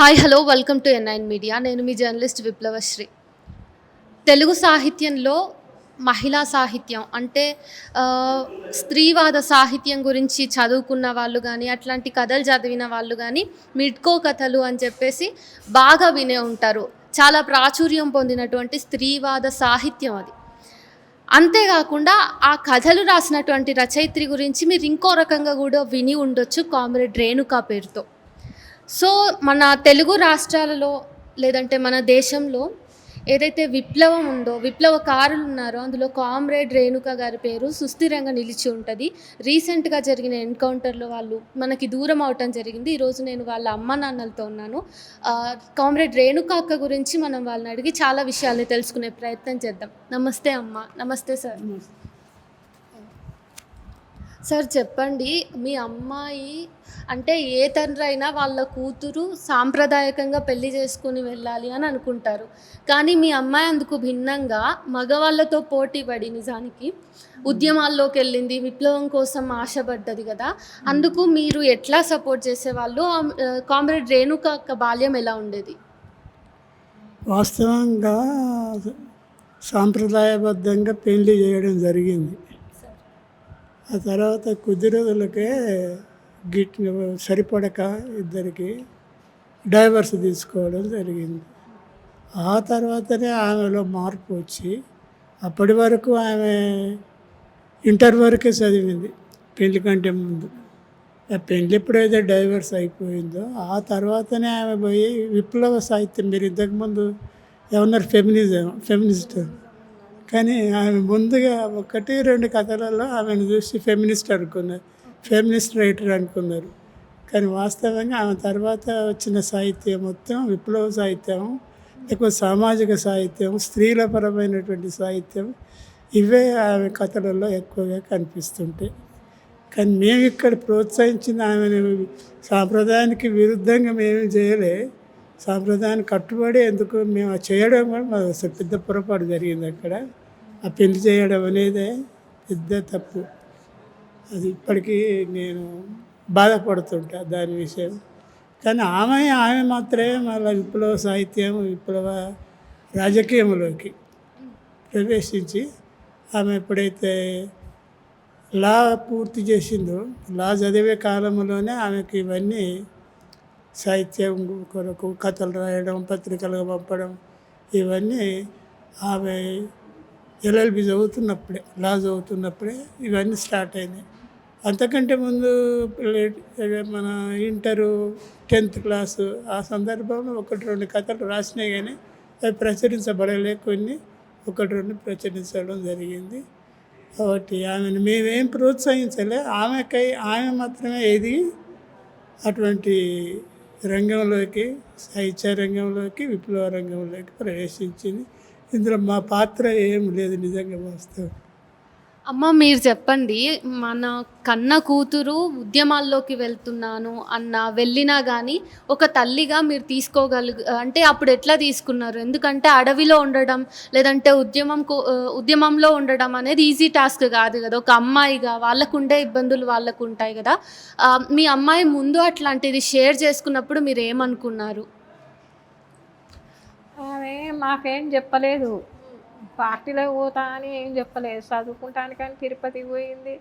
Hi hello welcome to NIN media. నేను మీ journalist విప్లవశ్రీ. Telugu సాహిత్యంలో మహిళా సాహిత్యం అంటే ఆహ్, స్త్రీవాద సాహిత్యం గురించి చదువుకున్న వాళ్ళు గానీ, అట్లాంటి కథలు చదివిన వాళ్ళు గానీ, మిడ్కో కథలు అని చెప్పేసి బాగా వినే ఉంటారు. చాలా ప్రాచుర్యం పొందినటువంటి స్త్రీవాద సాహిత్యం అది. అంతేగాకుండా ఆ కథలు రాసినటువంటి రచయిత్రి గురించి మీరు ఇంకో రకంగా గూడా విని ఉండొచ్చు, కామ్రేడ్ రేణుక పేరుతో. సో, మన తెలుగు రాష్ట్రాలలో లేదంటే మన దేశంలో ఏదైతే విప్లవం ఉందో, విప్లవకారులున్నారో అందులో కామ్రేడ్ రేణుక గారి పేరు సుస్థిరంగా నిలిచి ఉంటది. రీసెంట్‌గా జరిగిన ఎన్‌కౌంటర్‌లో వాళ్ళు మనకి దూరం అవ్వటం జరిగింది. ఈరోజు నేను వాళ్ళ అమ్మానాన్నలతో ఉన్నాను. కామ్రేడ్ రేణుక అక్క గురించి మనం వాళ్ళని అడిగి చాలా విషయాల్ని తెలుసుకునే ప్రయత్నం చేద్దాం. నమస్తే అమ్మ. నమస్తే సార్. సార్ చెప్పండి, మీ అమ్మాయి అంటే ఏ తండ్రైనా వాళ్ళ కూతురు సాంప్రదాయకంగా పెళ్లి చేసుకొని వెళ్ళాలి అని అనుకుంటారు. కానీ మీ అమ్మాయి అందుకు భిన్నంగా మగవాళ్ళతో పోటీ పడి నిజానికి ఉద్యమాల్లోకెళ్ళింది. విప్లవం కోసం ఆశపడ్డది గదా! అందుకు మీరు ఎట్లా సపోర్ట్ చేసేవాళ్ళు? కామ్రేడ్ రేణుక అక్క బాల్యం ఎలా ఉండేది? వాస్తవంగా సాంప్రదాయబద్ధంగా పెళ్లి చేయడం జరిగింది. ఆ తర్వాత కొద్ది రోజులకే గిట్ సరిపడక ఇద్దరికి డైవర్స్ తీసుకోవడం జరిగింది. ఆ తర్వాతనే ఆమెలో మార్పు వచ్చి అప్పటి వరకు ఆమె ఇంటర్ వరకే చదివింది పెళ్లి కంటే ముందు. ఆ పెళ్ళి ఎప్పుడైతే డైవర్స్ అయిపోయిందో ఆ తర్వాతనే ఆమె పోయి విప్లవ సాహిత్యం, మీరు ఇంతకుముందు ఏమన్నారు, ఫెమినిస్ట్. కానీ ఆమె ముందుగా 1, 2 కథలలో ఆమెను చూసి ఫెమినిస్ట్ అనుకున్నారు, ఫెమినిస్ట్ రైటర్ అనుకున్నారు. కానీ వాస్తవంగా ఆమె తర్వాత వచ్చిన సాహిత్యం మొత్తం విప్లవ సాహిత్యం, లేకపోతే సామాజిక సాహిత్యం, స్త్రీల పరమైనటువంటి సాహిత్యం, ఇవే ఆమె కథలలో ఎక్కువగా కనిపిస్తుంటాయి. కానీ మేము ఇక్కడ ప్రోత్సహించిన ఆమెను సాంప్రదాయానికి విరుద్ధంగా మేము చేయలే. సాంప్రదాయానికి కట్టుబడి ఎందుకు మేము చేయడం కూడా మాకు అసలు పెద్ద పొరపాటు జరిగింది అక్కడ. ఆ పెళ్లి చేయడం అనేదే పెద్ద తప్పు. అది ఇప్పటికీ నేను బాధపడుతుంటా దాని విషయం. కానీ ఆమె మాత్రమే మళ్ళీ విప్లవ సాహిత్యం, విప్లవ రాజకీయంలోకి ప్రవేశించి ఆమె ఎప్పుడైతే లా పూర్తి చేసిందో, లా చదివే కాలంలోనే ఆమెకి ఇవన్నీ సాహిత్యం కొరకు కథలు రాయడం, పత్రికలుగా పంపడం, ఇవన్నీ ఆమె ఎల్ఎల్బి చదువుతున్నప్పుడే, లా చదువుతున్నప్పుడే ఇవన్నీ స్టార్ట్ అయినాయి. అంతకంటే ముందు మన ఇంటరు 10th క్లాసు ఆ సందర్భంలో 1, 2 కథలు రాసినాయి, కానీ అవి ప్రచురించబడలే. కొన్ని 1, 2 ప్రచురించడం జరిగింది. కాబట్టి ఆమెను మేమేం ప్రోత్సహించలే. ఆమె మాత్రమే ఎదిగి అటువంటి రంగంలోకి, సాహిత్య రంగంలోకి, విప్లవ రంగంలోకి ప్రవేశించింది. ఇందులో మా పాత్ర ఏం లేదు నిజంగా వాస్తవం. అమ్మ మీరు చెప్పండి, మన కన్న కూతురు ఉద్యమాల్లోకి వెళ్తున్నాను వెళ్ళినా గానీ, ఒక తల్లిగా మీరు అంటే అప్పుడు ఎట్లా తీసుకున్నారు? ఎందుకంటే అడవిలో ఉండడం, లేదంటే ఉద్యమంలో ఉండడం అనేది ఈజీ టాస్క్ కాదు గదా! ఒక అమ్మాయిగా వాళ్ళకుండే ఇబ్బందులు వాళ్ళకుంటాయి గదా! మీ అమ్మాయి ముందు అట్లాంటిది షేర్ చేసుకున్నప్పుడు మీరేమనుకున్నారు? ఆమె మాకేం చెప్పలేదు. పార్టీలోకి పోతా అని ఏం చెప్పలేదు. చదువుకుంటానికని తిరుపతికి పోయింది,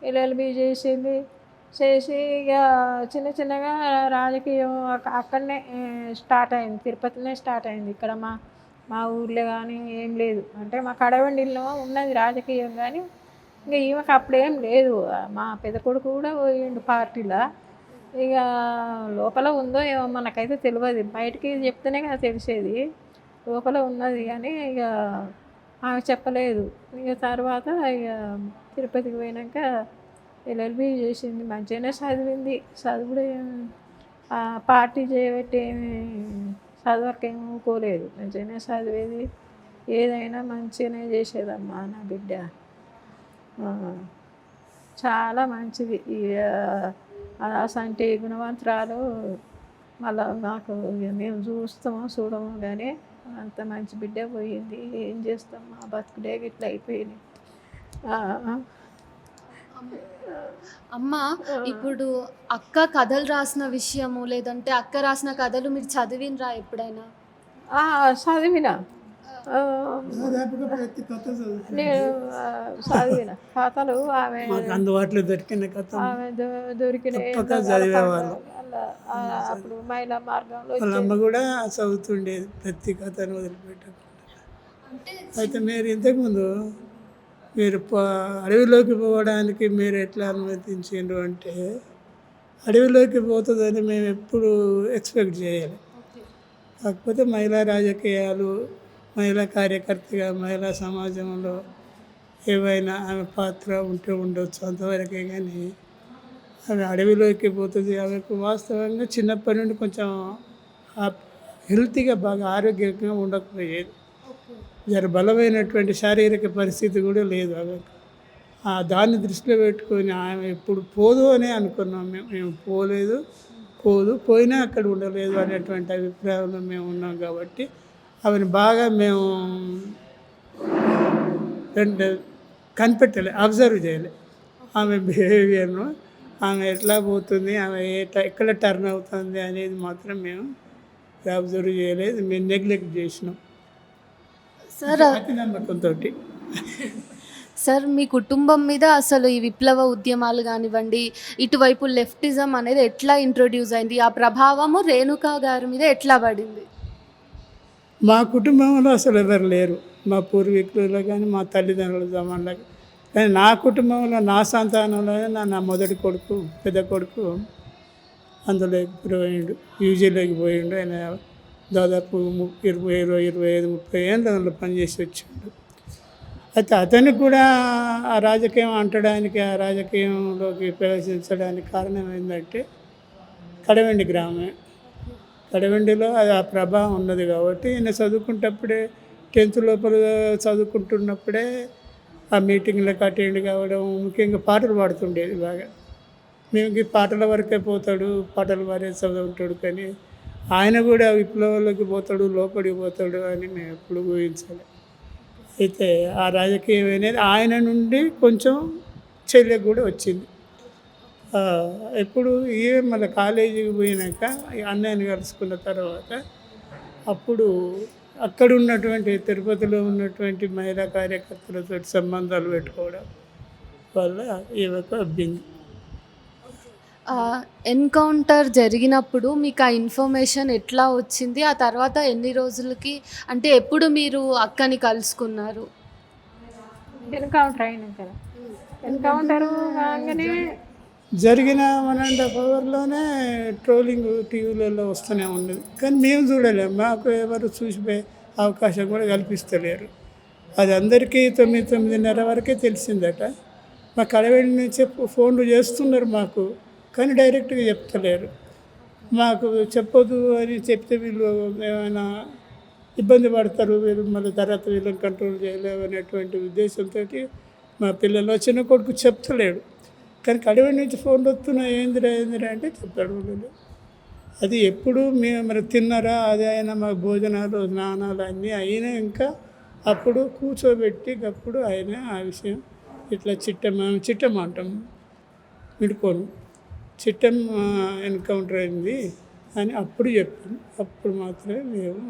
ఎల్ఎల్బి చేసింది. చేసి ఇక చిన్న చిన్నగా రాజకీయం అక్కడనే స్టార్ట్ అయింది, తిరుపతిలోనే స్టార్ట్ అయింది. ఇక్కడ మా మా ఊర్లో కానీ ఏం లేదు. అంటే మా కడవండిలో ఉన్నది రాజకీయం, కానీ ఇంకా ఈమెకు అప్పుడేం లేదు. మా పెద్ద కొడుకు కూడా పోయిండు పార్టీలో. ఇక లోపల ఉందో ఏమో మనకైతే తెలియదు, బయటికి చెప్తేనే కదా తెలిసేది. లోపల ఉన్నది కానీ ఇక ఆమె చెప్పలేదు. ఇక తర్వాత ఇక తిరుపతికి పోయినాక ఎల్ఎల్బి చేసింది, మంచిగానే చదివింది. చదువుడు పార్టీ చేయబట్టి ఏమి చదవకేమి ఊరుకోలేదు, మంచిగానే చదివేది. ఏదైనా మంచిగానే చేసేదమ్మా నా బిడ్డ, చాలా మంచిది. అసంటి గుణవంతురాలు మళ్ళీ మాకు మేము చూడము, కానీ అంత మంచి బిడ్డ పోయింది. ఏం చేస్తాం, మా బతుకుడే ఇట్లా అయిపోయింది. అమ్మ, ఇప్పుడు అక్క కథలు రాసిన విషయము లేదంటే అక్క రాసిన కథలు మీరు చదివినరా ఎప్పుడైనా? చదివిన దాదాపుగా ప్రతి కథ చదువుతాను. నేను చదివిన కథలు ఆమె మాకు అందుబాటులో దొరికిన కథ ఆమె దొరికిన తప్పక చదివేవాళ్ళం. అప్పుడు మహిళా మార్గంలో వాళ్ళ అమ్మ కూడా చదువుతుండేది ప్రతి కథను వదిలిపెట్టకుండా. అయితే మీరు ఇంతకుముందు మీరు అడవిలోకి పోవడానికి మీరు ఎట్లా అనుమతించిండ్రు అంటే, అడవిలోకి పోతుందని మేము ఎప్పుడు ఎక్స్పెక్ట్ చేయాలి. కాకపోతే మహిళా రాజకీయాలు, మహిళా కార్యకర్తగా మహిళా సమాజంలో ఏవైనా ఆమె పాత్ర ఉంటే ఉండొచ్చు అంతవరకే. కానీ ఆమె అడవిలోకి పోతుంది. ఆమెకు వాస్తవంగా చిన్నప్పటి నుండి కొంచెం హెల్తీగా బాగా ఆరోగ్యంగా ఉండకపోయేది. జర బలమైనటువంటి శారీరక పరిస్థితి కూడా లేదు ఆమెకు. దాన్ని దృష్టిలో పెట్టుకొని ఆమె ఇప్పుడు పోదు అనే అనుకున్నాం. మేము పోదు, పోయినా అక్కడ ఉండలేదు అనేటువంటి అభిప్రాయంలో మేము ఉన్నాం. కాబట్టి ఆమెను బాగా మేము కనిపెట్టలే, అబ్జర్వ్ చేయలే ఆమె బిహేవియర్ను. ఆమె ఎట్లా పోతుంది, ఆమె ఎక్కడ టర్న్ అవుతుంది అనేది మాత్రం మేము అబ్జర్వ్ చేయలేదు. మేము నెగ్లెక్ట్ చేసినాం సార్. అతి నమ్మకంతో. సార్, మీ కుటుంబం మీద అసలు ఈ విప్లవ ఉద్యమాలు కానివ్వండి, ఇటువైపు లెఫ్టిజం అనేది ఎట్లా ఇంట్రొడ్యూస్ అయింది, ఆ ప్రభావము రేణుకా గారి మీద ఎట్లా పడింది? మా కుటుంబంలో అసలు ఎవరు లేరు, మా పూర్వీకులలో కానీ మా తల్లిదండ్రుల జమాన్లో. కానీ నా కుటుంబంలో నా సంతానంలోనే నా మొదటి కొడుకు, పెద్ద కొడుకు అందులోకి పోయిండు, యూజీలోకి పోయిండు. ఆయన దాదాపు 25-30 ఏళ్ళు అందులో పనిచేసి వచ్చిండు. అయితే అతనికి కూడా ఆ రాజకీయం అంటడానికి, ఆ రాజకీయంలోకి ప్రవేశించడానికి కారణం ఏంటంటే కడవెండి గ్రామమే. కడవెండిలో అది ఆ ప్రభావం ఉన్నది కాబట్టి ఈయన చదువుకుంటప్పుడే 10th లోపల చదువుకుంటున్నప్పుడే ఆ మీటింగ్లకు అటెండ్ కావడం, ముఖ్యంగా పాటలు పాడుతుండేది బాగా. మేము పాటల వరకే పోతాడు, పాటల వరే చదువుతాడు, కానీ ఆయన కూడా విప్లవంలోకి పోతాడు, లోపలికి పోతాడు అని మేము ఎప్పుడు ఊహించాలి. అయితే ఆ రాజకీయం అనేది ఆయన నుండి కొంచెం చెల్లెకి కూడా వచ్చింది. ఎప్పుడు మళ్ళీ కాలేజీకి పోయినాక అన్నయ్యని కలుసుకున్న తర్వాత అప్పుడు అక్కడ ఉన్నటువంటి తిరుపతిలో ఉన్నటువంటి మహిళా కార్యకర్తలతో సంబంధాలు పెట్టుకోవడం వల్ల ఈమెకు అబ్బింది. ఎన్కౌంటర్ జరిగినప్పుడు మీకు ఆ ఇన్ఫర్మేషన్ ఎట్లా వచ్చింది? ఆ తర్వాత ఎన్ని రోజులకి, అంటే ఎప్పుడు మీరు అక్కని కలుసుకున్నారు? ఎన్కౌంటర్ అయినాక ఎన్కౌంటర్ కాగానే జరిగిన 1.5 అవర్లోనే ట్రోలింగ్ టీవీలలో వస్తూనే ఉన్నది, కానీ మేము చూడలేము. మాకు ఎవరు చూసిపోయే అవకాశం కూడా కల్పిస్తలేరు. అది అందరికీ 9-9:30 వరకే తెలిసిందట. మా కడవెండి నుంచి ఫోన్లు చేస్తున్నారు మాకు, కానీ డైరెక్ట్గా చెప్తలేరు. మాకు చెప్పొద్దు అని చెప్తే వీళ్ళు ఏమైనా ఇబ్బంది పడతారు, వీళ్ళు మళ్ళీ తర్వాత వీళ్ళని కంట్రోల్ చేయలేవు అనేటువంటి ఉద్దేశంతో మా పిల్లలు చిన్న కొడుకు చెప్తలేడు. కానీ కడవెండి నుంచి ఫోన్లు వస్తున్నాయి, ఏందిరా అంటే చెప్తాడు వాళ్ళు. అది ఎప్పుడు మేము మరి తిన్నారా, అది అయినా మా భోజనాలు స్నానాలు అన్నీ అయినా ఇంకా అప్పుడు కూర్చోబెట్టి అప్పుడు ఆయన ఆ విషయం ఇట్లా చిట్టమ్మ అంటాం, విడుకోను చిట్టమ్మ ఎన్కౌంటర్ అయింది అని అప్పుడు చెప్పాను. అప్పుడు మాత్రమే మేము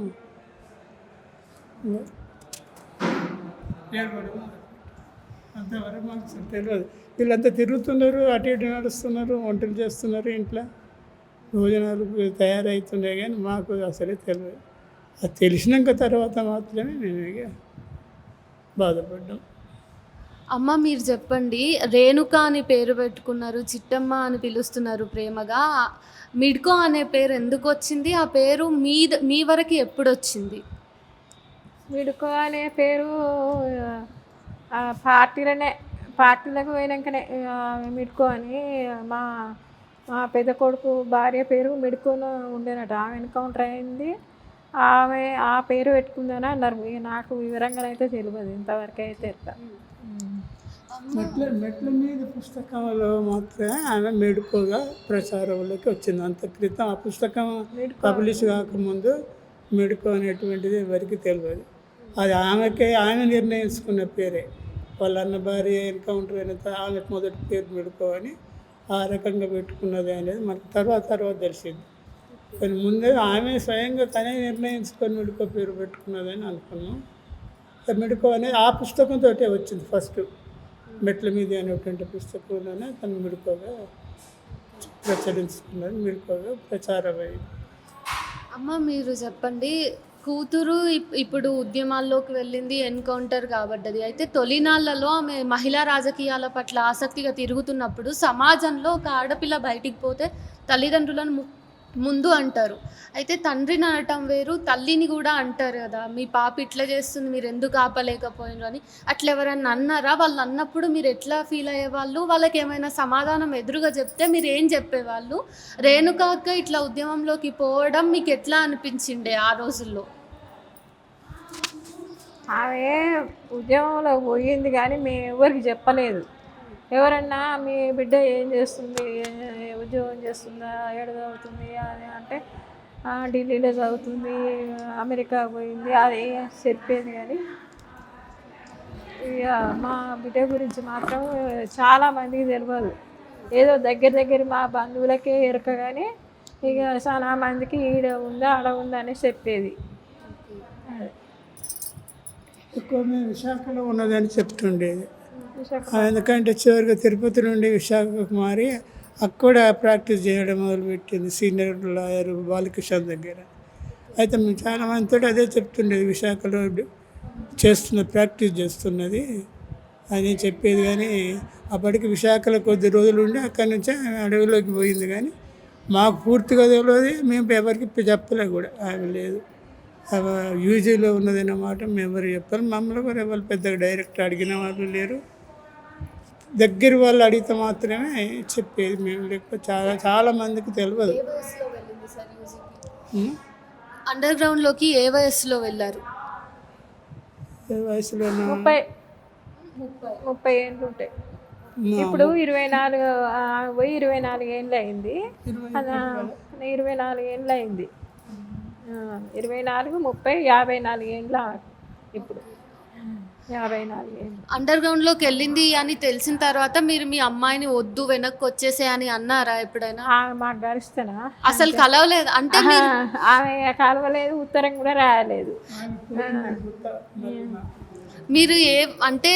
అంతవరకు మాకు తెలియదు. వీళ్ళంతా తిరుగుతున్నారు, అటు ఇటు నడుస్తున్నారు, వంటలు చేస్తున్నారు, ఇంట్లో భోజనాలు తయారవుతున్నాయి, కానీ మాకు అసలే తెలియదు. అది తెలిసినాక తర్వాత మాత్రమే మేము ఇక బాధపడ్డాం. అమ్మ, మీరు చెప్పండి, రేణుక అని పేరు పెట్టుకున్నారు, చిట్టమ్మ అని పిలుస్తున్నారు ప్రేమగా. మిడ్కో అనే పేరు ఎందుకు వచ్చింది? ఆ పేరు మీ వరకు ఎప్పుడు వచ్చింది? మిడ్కో అనే పేరు పార్టీలకు పోయినాకనే మిడ్కో అని మా పెద్ద కొడుకు భార్య పేరు మిడ్కోను ఉండేనట. ఆమె ఎన్కౌంటర్ అయింది, ఆమె ఆ పేరు పెట్టుకుందని అన్నారు. నాకు వివరంగా అయితే తెలియదు, ఇంతవరకు అయితే మెట్ల మీద పుస్తకంలో మాత్రమే ఆమె మెడుకోగా ప్రచారంలోకి వచ్చింది. అంత క్రితం ఆ పుస్తకం పబ్లిష్ కాకముందు మెడుకో అనేటువంటిది ఎవరికి తెలియదు. అది ఆమె నిర్ణయించుకున్న పేరే. వాళ్ళ అన్న భార్య ఎన్కౌంటర్ అయిన ఆమెకు మొదటి పేరు మెడుకో అని ఆ రకంగా పెట్టుకున్నది అనేది మనకు తర్వాత తెలిసింది. కానీ ముందే ఆమె స్వయంగా తనే నిర్ణయించుకొని మెడుకో పేరు పెట్టుకున్నదని అనుకున్నాం. మెడుకో అనేది ఆ పుస్తకంతో వచ్చింది ఫస్ట్. మెట్ల మీద అనేటువంటి పుస్తకంలోనే తను మెడుకోగా ప్రచురించుకున్నది, మెడుకోగా ప్రచారమైంది. అమ్మ మీరు చెప్పండి, కూతురు ఇప్పుడు ఉద్యమాల్లోకి వెళ్ళింది, ఎన్కౌంటర్ కాబడ్డది. అయితే తొలినాళ్లలో ఆమె మహిళా రాజకీయాల పట్ల ఆసక్తిగా తిరుగుతున్నప్పుడు సమాజంలో ఒక ఆడపిల్ల బయటికి పోతే తల్లిదండ్రులను ముందు అంటారు. అయితే తండ్రిని అనటం వేరు, తల్లిని కూడా అంటారు కదా, మీ పాప ఇట్లా చేస్తుంది మీరు ఎందుకు ఆపలేకపోయినారు అని. అట్లా ఎవరన్నా అన్నారా? వాళ్ళు అన్నప్పుడు మీరు ఎట్లా ఫీల్ అయ్యేవాళ్ళు? వాళ్ళకి ఏమైనా సమాధానం ఎదురుగా చెప్తే మీరు ఏం చెప్పేవాళ్ళు? రేణుకా అక్క ఇట్లా ఉద్యమంలోకి పోవడం మీకు ఎట్లా అనిపించిండే ఆ రోజుల్లో? ఆమె ఉద్యమంలో పోయింది కానీ మేము ఎవరికి చెప్పలేదు. ఎవరన్నా మీ బిడ్డ ఏం చేస్తుంది, ఉద్యోగం చేస్తుందా, ఏడ చదువుతుంది అని అంటే ఢిల్లీలో చదువుతుంది, అమెరికా పోయింది, అది చెప్పేది. కానీ ఇక మా బిడ్డ గురించి మాత్రం చాలామందికి తెలియదు. ఏదో దగ్గర మా బంధువులకే ఎరక కానీ ఇక చాలా మందికి ఈడ ఉందా ఆడ ఉందా అని చెప్పేది. ఎక్కువ మేము విశాఖలో ఉన్నదని చెప్తుండేది. ఎందుకంటే చివరిగా తిరుపతి నుండి విశాఖకు మారి అక్కడ ప్రాక్టీస్ చేయడం మొదలుపెట్టింది సీనియర్ లాయర్ బాలకిషన్ దగ్గర. అయితే మేము చాలా మందితో అదే చెప్తుండేది, విశాఖలో ప్రాక్టీస్ చేస్తున్నది అని చెప్పేది. కానీ అప్పటికి విశాఖలో కొద్ది రోజులు ఉండి అక్కడి నుంచే అడవిలోకి పోయింది. కానీ మాకు పూర్తిగా తెలియదు, మేము ఎవరికి చెప్పలే కూడా. ఆమె లేదు, యూజీలో ఉన్నదన్నమాట మేము ఎవరు చెప్పాలి. మమ్మల్ని కూడా ఎవరు పెద్దగా డైరెక్ట్ అడిగిన వాళ్ళు లేరు. దగ్గర వాళ్ళు అడిగితే మాత్రమే చెప్పేది మేము, లేకపోతే చాలా మందికి తెలియదు. అండర్ గ్రౌండ్లోకి ఏ వయసులో వెళ్ళారు? ఏ వయసులో? 30 ఏళ్ళు ఉంటాయి. ఇప్పుడు 24 ఏళ్ళు అయింది. 24 ఏళ్ళు అయింది. 24, 30, 54 ఏళ్ళ ఇప్పుడు. 54 ఏళ్ళు. అండర్ గ్రౌండ్లోకి వెళ్ళింది అని తెలిసిన తర్వాత మీరు మీ అమ్మాయిని వద్దు వెనక్కి వచ్చేసే అని అన్నారా ఎప్పుడైనా? ఆమె మాకు గడుస్తానా అసలు కలవలేదు అంటే? ఆమె కలవలేదు, ఉత్తరం కూడా రాయలేదు. మీరు అంటే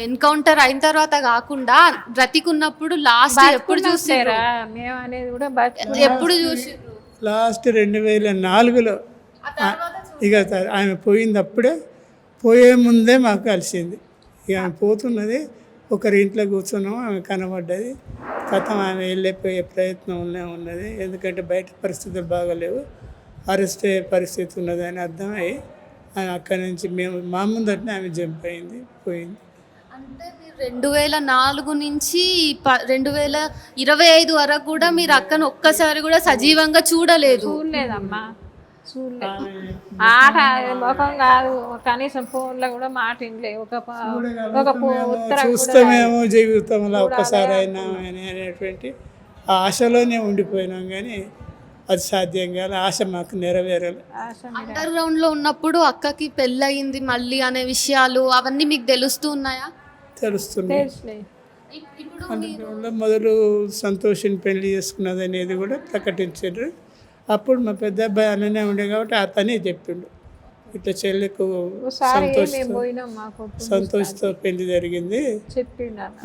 ఎన్కౌంటర్ అయిన తర్వాత కాకుండా బ్రతికున్నప్పుడు లాస్ట్ ఎప్పుడు చూసారా? మేము అనేది కూడా ఎప్పుడు చూసి? లాస్ట్ 2004లో ఇక ఆమె పోయింది. అప్పుడే పోయే ముందే మాకు కలిసింది. ఇక ఆమె పోతున్నది, ఒకరి ఇంట్లో కూర్చున్నాము, ఆమె కనబడ్డది. కథం ఆమె వెళ్ళిపోయే ప్రయత్నంలో ఉన్నది. ఎందుకంటే బయట పరిస్థితులు బాగలేవు, అరెస్ట్ అయ్యే పరిస్థితి ఉన్నది అని అర్థమై అక్కడి నుంచి మేము మా ముందటనే ఆమె జంప్ అయింది, పోయింది. అంటే మీరు 2004 నుంచి 2025 వరకు కూడా మీరు అక్కను ఒక్కసారి కూడా సజీవంగా చూడలేదమ్మా. ఆట ముఖం కాదు, కనీసం ఫోన్లో కూడా మాట వినలేదు. ఒక ఉత్తరం చూస్తామేమో జీవితంలో ఒక్కసారి అయినా అనేటువంటి ఆశలోనే ఉండిపోయినాం. కానీ అది సాధ్యం కాదు, ఆశ మాకు నెరవేరాలి. అండర్ గ్రౌండ్లో ఉన్నప్పుడు అక్కకి పెళ్ళయింది మళ్ళీ అనే విషయాలు అవన్నీ మీకు తెలుస్తూ ఉన్నాయా? తెలుస్తున్నాయి. అండర్ గ్రౌండ్లో మొదలు సంతోషిని పెళ్లి చేసుకున్నది అనేది కూడా ప్రకటించారు. అప్పుడు మా పెద్ద అబ్బాయి అన్ననే ఉండే కాబట్టి అతనే చెప్పిండు, ఇట్లా చెల్లెకు సంతోష్తో పెళ్లి జరిగింది,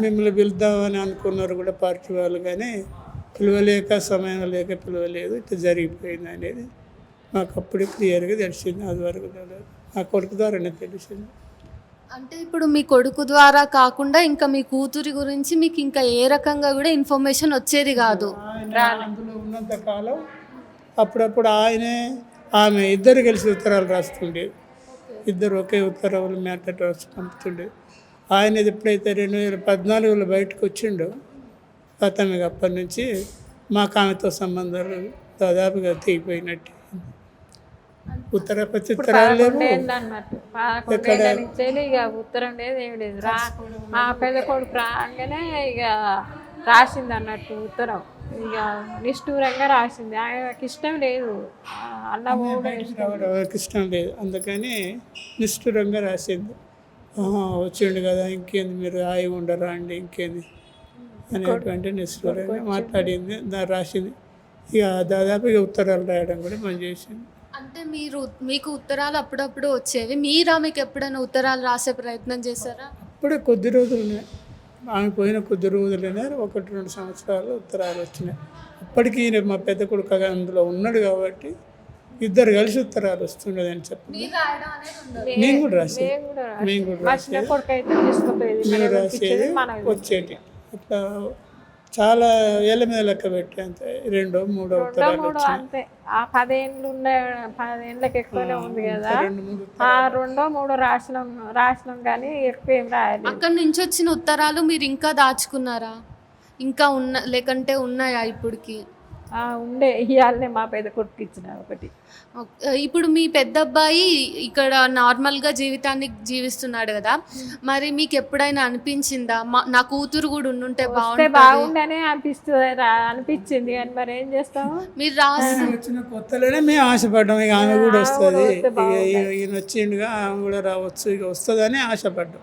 మిమ్మల్ని పిలుద్దామని అనుకున్నారు కూడా పార్టీ వాళ్ళు. కానీ పిలవలేక, సమయం లేక పిలవలేదు, ఇట్లా జరిగిపోయింది అనేది మాకు అప్పుడు క్లియర్గా తెలిసింది. అది వరకు మా కొడుకు ద్వారానే తెలిసింది. అంటే ఇప్పుడు మీ కొడుకు ద్వారా కాకుండా ఇంకా మీ కూతురి గురించి మీకు ఇంకా ఏ రకంగా కూడా ఇన్ఫర్మేషన్ వచ్చేది కాదు? అందులో ఉన్నంత కాలం అప్పుడప్పుడు ఆయనే ఆమె ఇద్దరు కలిసి ఉత్తరాలు రాస్తుండేది. ఇద్దరు ఒకే ఉత్తరాలు మ్యాటర్ రాసి పంపుతుండేది. ఆయన ఎప్పుడైతే 2014లో బయటకు వచ్చిండో అతనికి అప్పటి నుంచి మాకు ఆమెతో సంబంధాలు దాదాపుగా తెగిపోయినట్టు. ఉత్తర ప్రత్యుత్తరాలు లేవు, ఇక ఉత్తరం లేదు, ఏమి లేదు. మా పెద్ద కొడుకు రాగానే ఇక రాసింది అన్నట్టు ఉత్తరం. ఇక నిష్ఠూరంగా రాసింది. ఆయనకి ఇష్టం లేదు, అన్న ఇష్టం లేదు, అందుకని నిష్ఠూరంగా రాసింది. వచ్చిండు కదా ఇంకేంది మీరు హాయిగా ఉండరా అండి ఇంకేంది అనేటువంటి నిష్ఠూరంగా మాట్లాడింది రాసింది. ఇక దాదాపు ఇక ఉత్తరాలు రాయడం కూడా మనం చేసింది. అంటే మీకు ఉత్తరాలు అప్పుడప్పుడు వచ్చేవి, మీరు ఆమెకు ఎప్పుడైనా ఉత్తరాలు రాసే ప్రయత్నం చేశారా? అప్పుడే కొద్ది రోజులనే, ఆమె పోయిన కొద్ది రోజులనే 1-2 సంవత్సరాలు ఉత్తరాలు వచ్చినాయి. అప్పటికి ఈయన మా పెద్ద కొడుకు అందులో ఉన్నాడు కాబట్టి ఇద్దరు కలిసి ఉత్తరాలు వస్తుండదని చెప్పి నేను కూడా రాసేది. మేము కూడా రాసేది వచ్చేటి. అట్లా చాలా ఏళ్ళ మీద లెక్క పెట్టి అంతే 2-3 ఉత్తరాలు వచ్చినాయి. అంతే ఆ 10 ఏళ్ళకి ఎక్కువనే ఉంది కదా, 2-3 రాసినాం కానీ ఎక్కువ ఏం రాయాలి. అక్కడి నుంచి వచ్చిన ఉత్తరాలు మీరు ఇంకా దాచుకున్నారా? ఇంకా లేకంటే ఉన్నాయా ఇప్పటికి? ఉండే ఇవాళనే మా పెద్ద కొడుకు ఇచ్చిన ఒకటి. ఇప్పుడు మీ పెద్ద అబ్బాయి ఇక్కడ నార్మల్గా జీవితాన్ని జీవిస్తున్నాడు కదా, మరి మీకు ఎప్పుడైనా అనిపించిందా నా కూతురు కూడా ఉండుంటే బాగుండనే అనిపించింది, కానీ మరి ఏం చేస్తాము. మీరు రాసి వచ్చిన కొత్తలోనే మేము ఆశపడ్డాం ఇక ఆమె కూడా వస్తుంది, ఈయన వచ్చిండుగా ఆమె కూడా రావచ్చు, ఇక వస్తుందని ఆశపడ్డాం.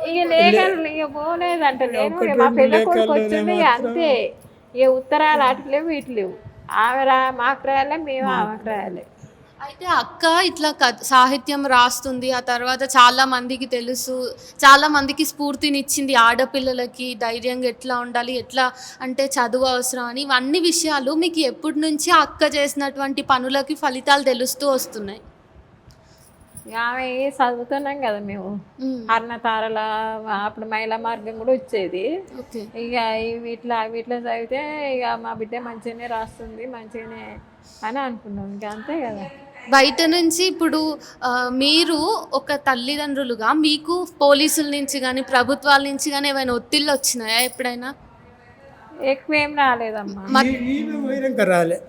ఇక లేఖలు ఇక పోలేదంట, మా పెద్ద కొడుకు వచ్చింది అంతే. ఇక ఉత్తరాలు అటు లేవు ఇటు లేవు, ఆమె మాకు రాయాలి, మేము ఆమెకు రాయాలి. అయితే అక్క ఇట్లా సాహిత్యం రాస్తుంది, ఆ తర్వాత చాలా మందికి తెలుసు, చాలా మందికి స్ఫూర్తినిచ్చింది, ఆడపిల్లలకి ధైర్యంగా ఎట్లా ఉండాలి, ఎట్లా అంటే చదువు అవసరం అని. ఇవన్నీ విషయాలు మీకు ఎప్పటి నుంచి అక్క చేసినటువంటి పనులకి ఫలితాలు తెలుస్తూ వస్తున్నాయి? ఆమె చదువుతున్నాం కదా మేము, అర్ణతారల అప్పుడు మహిళా మార్గం కూడా వచ్చేది. ఇక వీటిలో చదివితే ఇక మా బిడ్డ మంచిగానే రాస్తుంది, మంచిగానే అని అనుకున్నాం, ఇంకా అంతే కదా. బయట నుంచి ఇప్పుడు మీరు ఒక తల్లిదండ్రులుగా మీకు పోలీసుల నుంచి కానీ ప్రభుత్వాల నుంచి కానీ ఏమైనా ఒత్తిళ్ళు వచ్చినాయా ఎప్పుడైనా? ఎక్కువ ఏం రాలేదమ్మా. పోయినాక రాలే,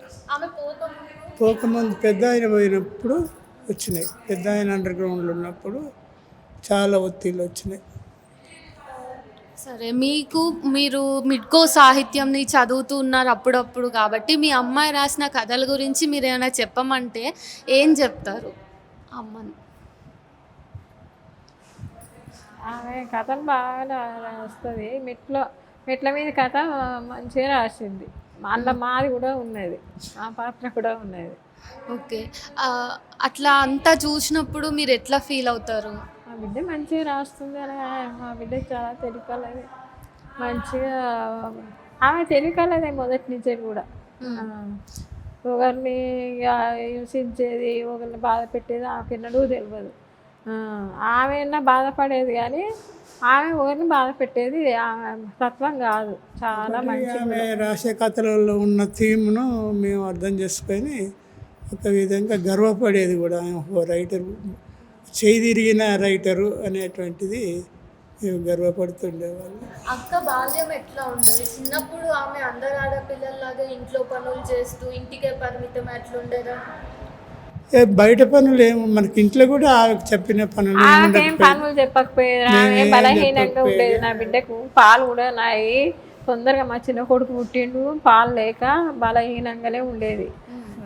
పోకముందు పెద్ద ఆయన పోయినప్పుడు వచ్చినాయి. పెద్ద ఆయన అండర్ గ్రౌండ్లో ఉన్నప్పుడు చాలా ఒత్తిళ్ళు వచ్చినాయి. సరే, మీరు మిడ్కో సాహిత్యంని చదువుతూ ఉన్నారు అప్పుడప్పుడు కాబట్టి మీ అమ్మాయి రాసిన కథల గురించి మీరు ఏమైనా చెప్పమంటే ఏం చెప్తారు అమ్మని? ఆమె కథలు బాగా రాస్తుంది, మెట్ల మీద కథ మంచిగా రాసింది. అందులో మాది కూడా ఉన్నది, మా పాత్ర కూడా ఉన్నది. ఓకే, అట్లా అంతా చూసినప్పుడు మీరు ఎట్లా ఫీల్ అవుతారు? మా బిడ్డ మంచిగా రాస్తుంది అని, మా బిడ్డ చాలా తెలియకలది, మంచిగా ఆమె తెలియకలదే మొదటి నుంచే కూడా. ఒకరిని హింసించేది, ఒకరిని బాధ పెట్టేది ఆమెకు ఎన్నడూ తెలియదు. ఆమె ఎన్న బాధపడేది కానీ ఆమె ఒకరిని బాధ పెట్టేది ఆమె తత్వం కాదు. చాలా మంచిగా ఆమె రాసే కథలలో ఉన్న థీమ్ను మేము అర్థం చేసుకొని ఒక విధంగా గర్వపడేది కూడా. ఒక రైటరు, చేయిదిరిగిన రైటరు అనేటువంటిది మేము గర్వపడుతుండేవాళ్ళు. అక్క బాల్యం ఎట్లా ఉండేది? చిన్నప్పుడు ఆమె అందరు ఆడపిల్లల్లాగా ఇంట్లో పనులు చేస్తూ ఇంటికే పరిమితం ఎట్లుండేదా? బయట పనులు ఏమో మనకి ఇంట్లో కూడా చెప్పిన పనులు చెప్పకపోయేది. ఆమె బలహీనంగా ఉండేది. నా బిడ్డకు పాలు కూడా నాయి తొందరగా, మా చిన్న కొడుకు పుట్టిండు, పాలు లేక బలహీనంగానే ఉండేది.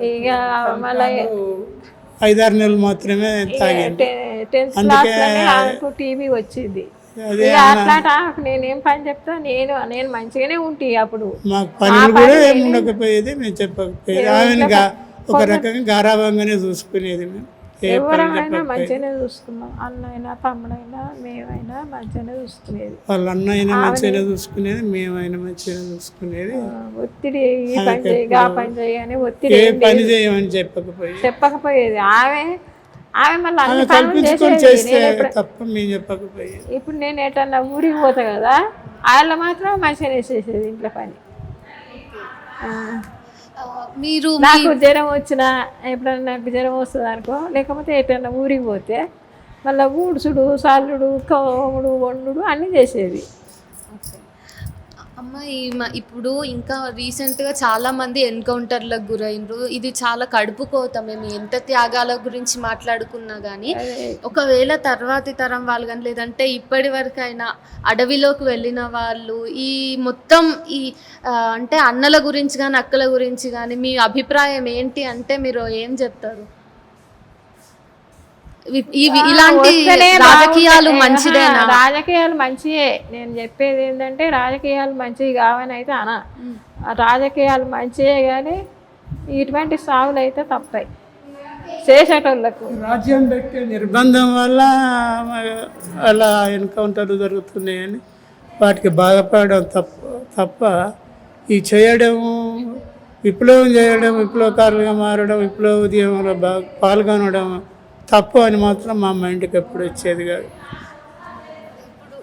ఇక మళ్ళీ 5-6 నెలలు మాత్రమే తాగింది. 10th క్లాస్లోనే ఆమెకు టీవీ వచ్చింది. అట్లా నేనేం పని చెప్తా, నేను మంచిగానే ఉంటే అప్పుడు మాకు పనులు కూడా ఏమి ఉండకపోయేది, మేము చెప్పకపోయేది. ఆమెను ఒక రకంగా గారాభంగానే చూసుకునేది. మేము ఎవరైనా మంచిగానే చూసుకున్నాం, అన్నైనా తమ్ముడైనా మేమైనా మంచిగానే చూసుకునేది. వాళ్ళ అన్నైనా మంచిగానే చూసుకునేది, మేమైనా మంచిగానే చూసుకునేది. ఒత్తిడి ఈ పని చేయి ఆ పని చేయని ఒత్తిడి ఏ పని చేయమని చెప్పకపోయేది. ఆమె మళ్ళీ అన్ని పనులు చేసేది తప్ప మేము చెప్పకపోయేది. ఇప్పుడు నేను ఎటన్నా ఊరికి పోతా కదా, వాళ్ళ మాత్రం మంచిగానే చేసేది ఇంట్లో పని. నాకు జ్వరం వచ్చినా, ఎప్పుడన్నా నాకు జ్వరం వస్తుంది అనుకో, లేకపోతే ఎటన్నా ఊరికి పోతే మళ్ళీ ఊడ్చుడు, చల్లుడు, కోముడు, వండుడు అన్నీ చేసేది. అమ్మ ఇప్పుడు ఇంకా రీసెంట్గా చాలామంది ఎన్కౌంటర్లకు గురైనరు. ఇది చాలా కడుపు కోత. మేము ఎంత త్యాగాల గురించి మాట్లాడుకున్నా కానీ ఒకవేళ తర్వాతి తరం వాళ్ళు కానీ లేదంటే ఇప్పటి వరకైనా అడవిలోకి వెళ్ళిన వాళ్ళు ఈ మొత్తం ఈ అంటే అన్నల గురించి కానీ అక్కల గురించి కానీ మీ అభిప్రాయం ఏంటి అంటే మీరు ఏం చెప్తారు? ఇలాంటి వస్తేనే రాజకీయాలు బాగుంటాయి. మంచిదేనా? రాజకీయాలు మంచియే. నేను చెప్పేది ఏంటంటే రాజకీయాలు మంచివి కావని అయితే రాజకీయాలు మంచియే కానీ ఇటువంటి సాగులు అయితే తప్పాయి చేసేటోళ్ళకు. రాజ్యం పెట్టే నిర్బంధం వల్ల అలా ఎన్కౌంటర్లు జరుగుతున్నాయని వాటికి బాధపడడం తప్ప ఈ చేయడము విప్లవం చేయడం, విప్లవకారులుగా మారడం, విప్లవ ఉద్యమంలో పాల్గొనడం తప్పు అని మాత్రం మా మైండ్కి ఎప్పుడు వచ్చేది కాదు.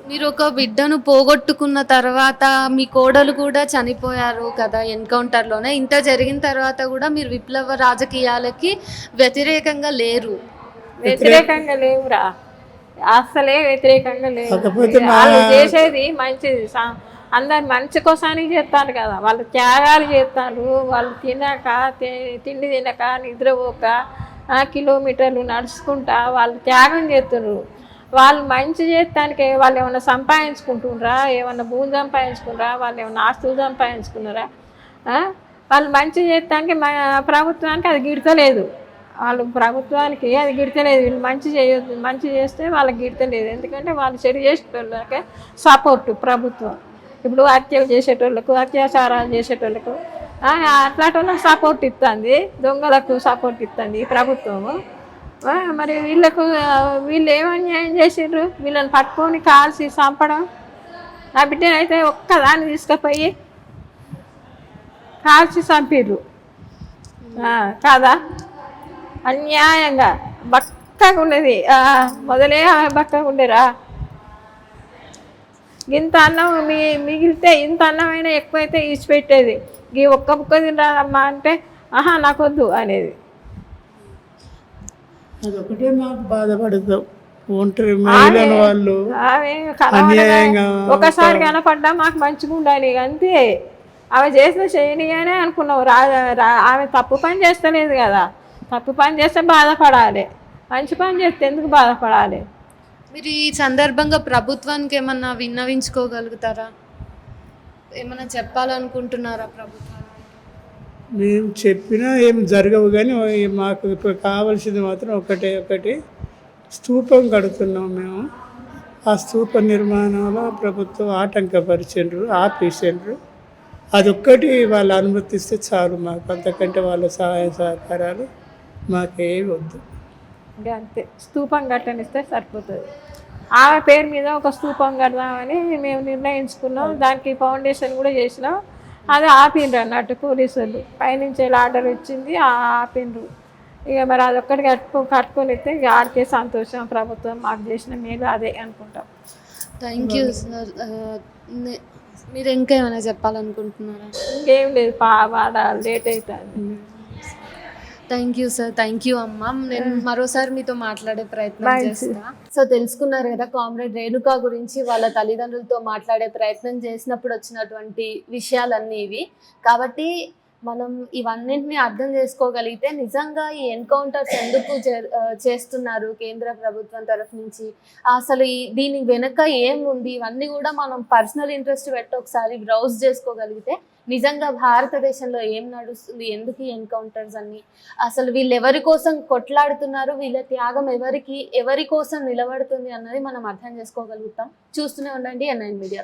మీరు ఒక బిడ్డను పోగొట్టుకున్న తర్వాత మీ కోడలు కూడా చనిపోయారు కదా ఎన్కౌంటర్లోనే. ఇంత జరిగిన తర్వాత కూడా మీరు విప్లవ రాజకీయాలకి వ్యతిరేకంగా లేరు. వ్యతిరేకంగా లేవురా, అసలే వ్యతిరేకంగా లేవు. కాకపోతే వాళ్ళు చేసేది మంచిది, అందరు మంచి కోసానికి చేస్తారు కదా. వాళ్ళు త్యాగాలు చేస్తారు. వాళ్ళు తిండి తినక నిద్రపోక కిలోమీటర్లు నడుచుకుంటా వాళ్ళు త్యాగం చేస్తున్నారు. వాళ్ళు మంచి చేస్తానికి వాళ్ళు ఏమన్నా సంపాదించుకుంటున్నారా, ఏమన్నా భూమి సంపాదించుకున్నారా, వాళ్ళు ఏమన్నా ఆస్తులు సంపాదించుకున్నారా? వాళ్ళు మంచి చేస్తానికి ప్రభుత్వానికి అది గిడతలేదు. వాళ్ళు ప్రభుత్వానికి అది గిడతలేదు. వీళ్ళు మంచి చేయొద్దు, మంచి చేస్తే వాళ్ళకి గిడతలేదు. ఎందుకంటే వాళ్ళు చెడు చేసేటోళ్ళకే సపోర్టు ప్రభుత్వం. ఇప్పుడు హత్యలు చేసేటోళ్ళకు, అత్యాచారాలు చేసేటోళ్ళకు అట్లాంటి వాళ్ళకి సపోర్ట్ ఇస్తుంది, దొంగలకు సపోర్ట్ ఇస్తుంది ప్రభుత్వము. మరి వీళ్ళు ఏమన్యాయం చేసిండ్రు? వీళ్ళని పట్టుకొని కాల్చి చంపడం. నా బిడ్డనైతే ఒక్కదాన్ని తీసుకుపోయి కాల్చి చంపిర్రు కాదా? అన్యాయంగా బక్కగా ఉన్నది. మొదలే బక్కగా ఉండేరా. ఇంత అన్నం మిగిలితే ఇంత అన్నమైనా ఎక్కువైతే ఇచ్చిపెట్టేది. ఈ ఒక్క బుక్క తినరాదమ్మా అంటే నాకొద్దు అనేది. అదొకటే మాకు బాధపడతాం. ఒంటరి మహిళల వాళ్ళు ఒకసారి కనపడ్డా మాకు మంచిగా ఉండాలి అంతే. ఆమె చేసిన చేయనిగానే అనుకున్నావు. ఆమె తప్పు పని చేస్తలేదు కదా. తప్పు పని చేస్తే బాధపడాలి, మంచి పని చేస్తే ఎందుకు బాధపడాలి? మీరు ఈ సందర్భంగా ప్రభుత్వానికి ఏమన్నా విన్నవించుకోగలుగుతారా? ఏమన్నా చెప్పాలనుకుంటున్నారా ప్రభుత్వం? మేము చెప్పినా ఏం జరగవు, కానీ మాకు ఇప్పుడు కావాల్సింది మాత్రం ఒకటి స్తూపం కడుతున్నాం మేము. ఆ స్తూప నిర్మాణంలో ప్రభుత్వం ఆటంకపరిచిండ్రు, ఆపేసిండ్రు. అదొక్కటి వాళ్ళు అనుమతిస్తే చాలు మాకు. అంతకంటే వాళ్ళ సహాయ సహకారాలు మాకేమి వద్దు. అంతే, స్తూపం కట్టనిస్తే సరిపోతుంది. ఆమె పేరు మీద ఒక స్తూపం కడదామని మేము నిర్ణయించుకున్నాం. దానికి ఫౌండేషన్ కూడా చేసినాం. అది ఆపిండ్రు అన్నట్టు పోలీసులు. పైనుంచి ఆర్డర్ వచ్చింది, ఆపిండ్రు. ఇక మరి అదొక్కటి కట్టుకొని ఇస్తే ఇక ఆడికే సంతోషం. ప్రభుత్వం మాకు చేసిన మేలు అదే అనుకుంటాం. Thank you sir. మీరు ఇంకా ఏమైనా చెప్పాలనుకుంటున్నారా? ఇంకేం లేదు, వాడ లేట్ అవుతుంది. Thank you sir. Thank you అమ్మ. నేను మరోసారి మీతో మాట్లాడే ప్రయత్నం చేస్తా. సో తెలుసుకున్నారు కదా కామ్రేడ్ రేణుకా గురించి. వాళ్ళ తల్లిదండ్రులతో మాట్లాడే ప్రయత్నం చేసినప్పుడు వచ్చినటువంటి విషయాలన్నీ ఇవి. కాబట్టి మనం ఇవన్నింటినీ అర్థం చేసుకోగలిగితే నిజంగా ఈ ఎన్కౌంటర్స్ ఎందుకు చేస్తున్నారు కేంద్ర ప్రభుత్వం తరఫు నుంచి, అసలు దీని వెనుక ఏముంది, ఇవన్నీ కూడా మనం పర్సనల్ ఇంట్రెస్ట్ పెట్టి ఒకసారి బ్రౌజ్ చేసుకోగలిగితే నిజంగా భారతదేశంలో ఏం నడుస్తుంది, ఎందుకు ఈ ఎన్కౌంటర్స్ అన్ని, అసలు వీళ్ళు ఎవరి కోసం కొట్లాడుతున్నారు, వీళ్ళ త్యాగం ఎవరి కోసం నిలబడుతుంది అన్నది మనం అర్థం చేసుకోగలుగుతాం. చూస్తూనే ఉండండి N9 మీడియా.